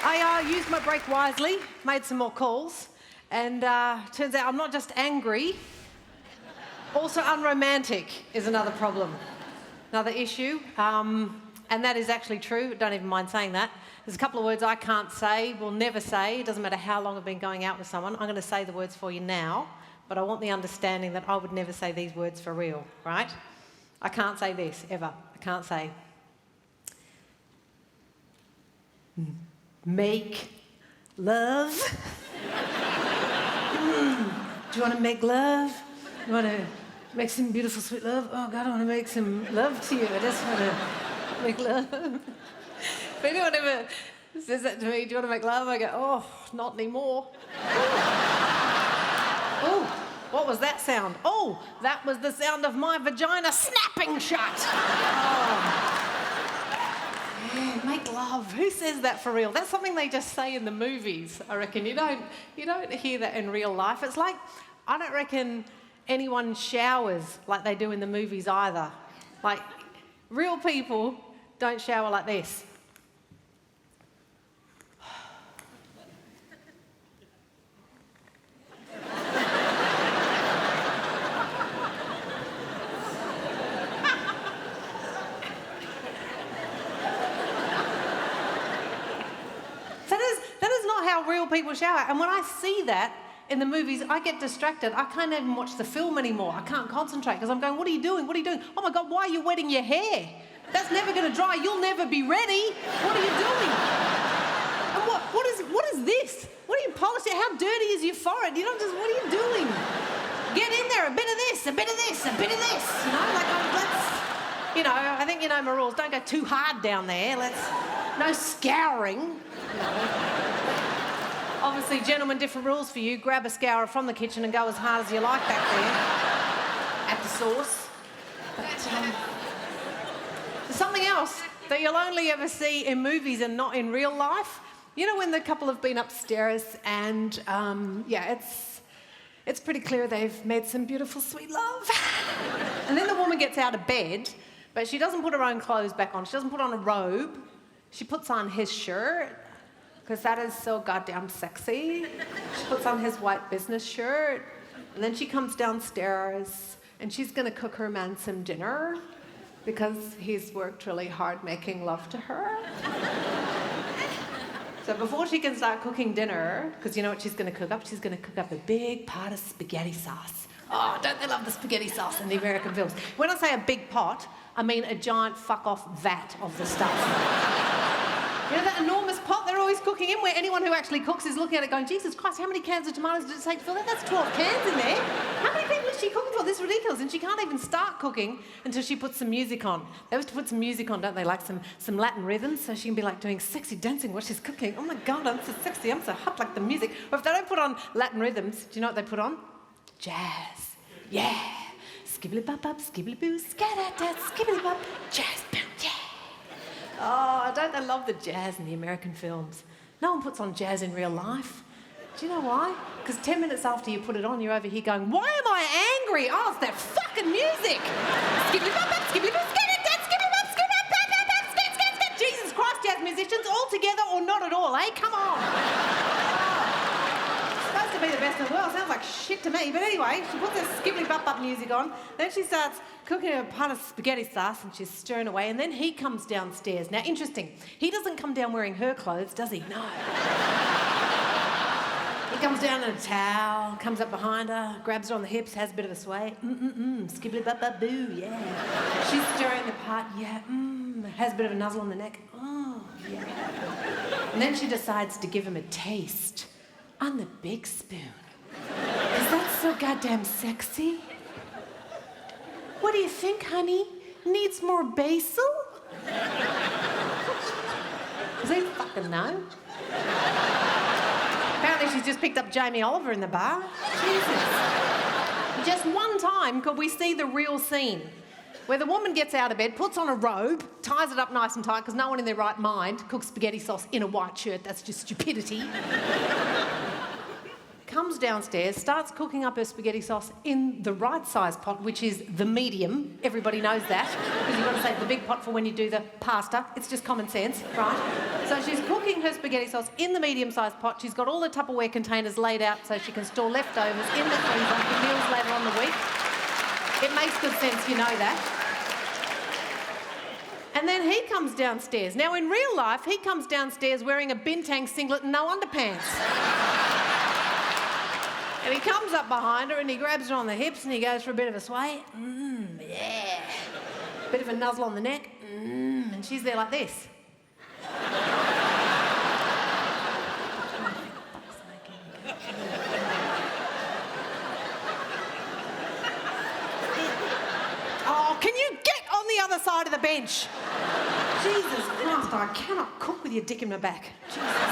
I used my break wisely, made some more calls, and turns out I'm not just angry, also unromantic is another problem, another issue, and that is actually true. Don't even mind saying that. There's a couple of words I can't say, will never say. It doesn't matter how long I've been going out with someone. I'm going to say the words for you now, but I want the understanding that I would never say these words for real, right? I can't say this, ever. I can't say make love. Do you want to make love? You want to make some beautiful, sweet love? Oh, God, I want to make some love to you. I just want to make love. If anyone ever says that to me, do you want to make love? I go, oh, not anymore. Oh, what was that sound? Oh, that was the sound of my vagina snapping shut. Oh. Yeah, make love. Who says that for real? That's something they just say in the movies, I reckon. You don't hear that in real life. It's like, I don't reckon anyone showers like they do in the movies either. Like, real people don't shower like this. Real people shower, and when I see that in the movies, I get distracted. I can't even watch the film anymore. I can't concentrate because I'm going, what are you doing? What are you doing? Oh my God, why are you wetting your hair? That's never going to dry. You'll never be ready. What are you doing? And what is this? What are you polishing? How dirty is your forehead? You don't just, what are you doing? Get in there, a bit of this, a bit of this, a bit of this. You know, like, let's, you know, I think you know my rules. Don't go too hard down there. No scouring. You know. Obviously, gentlemen, different rules for you. Grab a scourer from the kitchen and go as hard as you like back there at the sauce. But there's something else that you'll only ever see in movies and not in real life. You know when the couple have been upstairs and, it's pretty clear they've made some beautiful, sweet love. And then the woman gets out of bed, but she doesn't put her own clothes back on. She doesn't put on a robe. She puts on his shirt, because that is so goddamn sexy. She puts on his white business shirt, and then she comes downstairs, and she's going to cook her man some dinner, because he's worked really hard making love to her. So before she can start cooking dinner, because you know what she's going to cook up? She's going to cook up a big pot of spaghetti sauce. Oh, don't they love the spaghetti sauce in the American films? When I say a big pot, I mean a giant fuck-off vat of the stuff. You know that enormous pot they're always cooking in, where anyone who actually cooks is looking at it going, Jesus Christ, how many cans of tomatoes did it take to fill that? That's 12 cans in there. How many people is she cooking for? This is ridiculous. And she can't even start cooking until she puts some music on. They used to put some music on, don't they? Like some Latin rhythms, so she can be like doing sexy dancing while she's cooking. Oh my God, I'm so sexy, I'm so hot like the music. Or if they don't put on Latin rhythms, do you know what they put on? Jazz. Yeah. Skibbly-bop-bop, skibbly-boo, scat-at-tat, skibbly-bop, jazz, boom, yeah. Oh, don't they love the jazz in the American films? No one puts on jazz in real life. Do you know why? Because 10 minutes after you put it on, you're over here going, why am I angry? Oh, it's that fucking music. Skibbly-bop-bop, skibbly-bop, scat-at-tat, skibbly-bop, skibbly-bop, scat-at-tat. Jesus Christ, jazz musicians, all together or not at all, eh? Come on. To be the best in the world. Sounds like shit to me. But anyway, she puts her skibbly-bop-bop music on. Then she starts cooking a pot of spaghetti sauce and she's stirring away. And then he comes downstairs. Now, interesting. He doesn't come down wearing her clothes, does he? No. He comes down in a towel, comes up behind her, grabs her on the hips, has a bit of a sway. Skibbly-bop-bop-boo, yeah. She's stirring the pot, yeah. Has a bit of a nuzzle on the neck. Oh, yeah. And then she decides to give him a taste. On the big spoon. Is that so goddamn sexy? What do you think, honey? Needs more basil? Does he fucking know? Apparently she's just picked up Jamie Oliver in the bar. Jesus. Just one time could we see the real scene where the woman gets out of bed, puts on a robe, ties it up nice and tight, because no one in their right mind cooks spaghetti sauce in a white shirt. That's just stupidity. comes downstairs, starts cooking up her spaghetti sauce in the right size pot, which is the medium. Everybody knows that, because you've got to save the big pot for when you do the pasta. It's just common sense, right? So she's cooking her spaghetti sauce in the medium-sized pot. She's got all the Tupperware containers laid out so she can store leftovers in the freezer for meals later on the week. It makes good sense, you know that. And then he comes downstairs. Now, in real life, he comes downstairs wearing a bintang singlet and no underpants. And he comes up behind her and he grabs her on the hips and he goes for a bit of a sway. Yeah. Bit of a nuzzle on the neck. And she's there like this. Oh, can you get on the other side of the bench? Jesus Christ, I cannot cook with your dick in my back. Jesus.